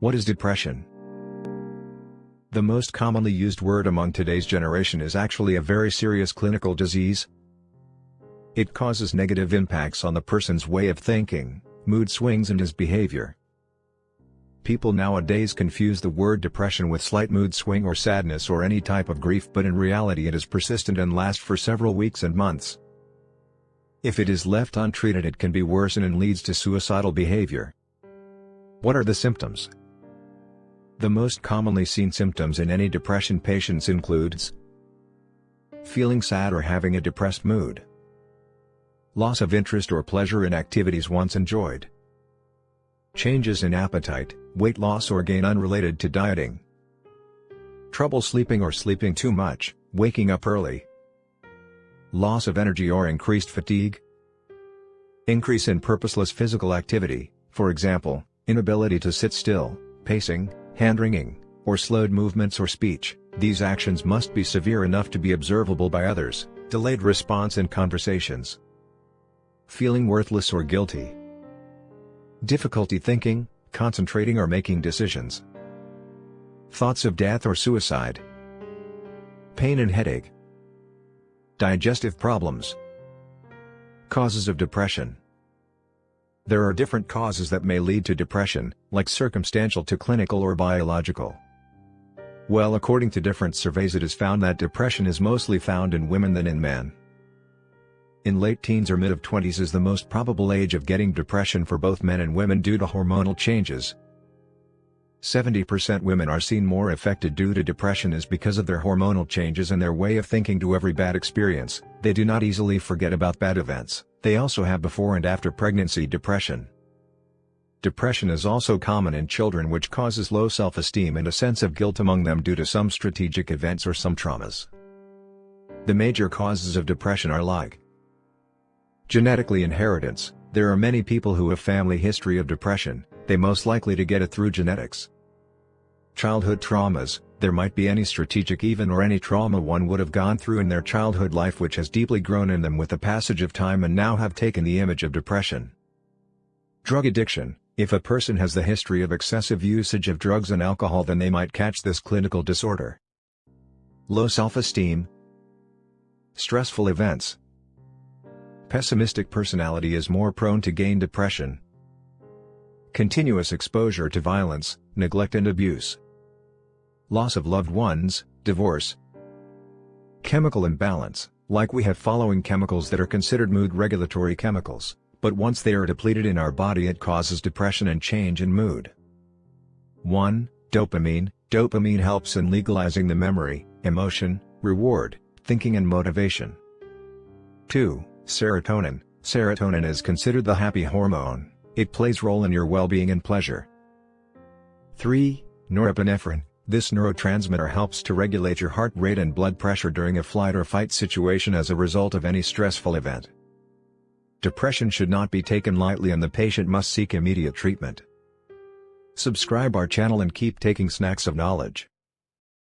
What is depression? The most commonly used word among today's generation is actually a very serious clinical disease. It causes negative impacts on the person's way of thinking, mood swings and his behavior. People nowadays confuse the word depression with slight mood swing or sadness or any type of grief, but in reality it is persistent and lasts for several weeks and months. If it is left untreated, it can be worsened and leads to suicidal behavior. What are the symptoms? The most commonly seen symptoms in any depression patients includes feeling sad or having a depressed mood, loss of interest or pleasure in activities once enjoyed, changes in appetite, weight loss or gain unrelated to dieting, trouble sleeping or sleeping too much, waking up early, loss of energy or increased fatigue, increase in purposeless physical activity, for example, inability to sit still, pacing, hand-wringing, or slowed movements or speech. These actions must be severe enough to be observable by others, delayed response in conversations, feeling worthless or guilty, difficulty thinking, concentrating or making decisions, thoughts of death or suicide, pain and headache, digestive problems. Causes of depression. There are different causes that may lead to depression, like circumstantial to clinical or biological. Well, according to different surveys, it is found that depression is mostly found in women than in men. In late teens or mid-20s is the most probable age of getting depression for both men and women due to hormonal changes. 70% women are seen more affected due to depression is because of their hormonal changes and their way of thinking to every bad experience. They do not easily forget about bad events. They also have before and after pregnancy depression. Depression is also common in children, which causes low self-esteem and a sense of guilt among them due to some strategic events or some traumas. The major causes of depression are like genetically inheritance. There are many people who have family history of depression, they most likely to get it through genetics. Childhood traumas, there might be any strategic event or any trauma one would have gone through in their childhood life which has deeply grown in them with the passage of time and now have taken the image of depression. Drug addiction, if a person has the history of excessive usage of drugs and alcohol, then they might catch this clinical disorder. Low self-esteem, stressful events. Pessimistic personality is more prone to gain depression. Continuous exposure to violence, neglect and abuse. Loss of loved ones, divorce. Chemical imbalance, like we have following chemicals that are considered mood regulatory chemicals, but once they are depleted in our body it causes depression and change in mood. 1. Dopamine. Dopamine helps in legalizing the memory, emotion, reward, thinking and motivation. 2. Serotonin. Serotonin is considered the happy hormone. It plays role in your well-being and pleasure. 3. Norepinephrine. This neurotransmitter helps to regulate your heart rate and blood pressure during a flight or fight situation as a result of any stressful event. Depression should not be taken lightly and the patient must seek immediate treatment. Subscribe our channel and keep taking snacks of knowledge.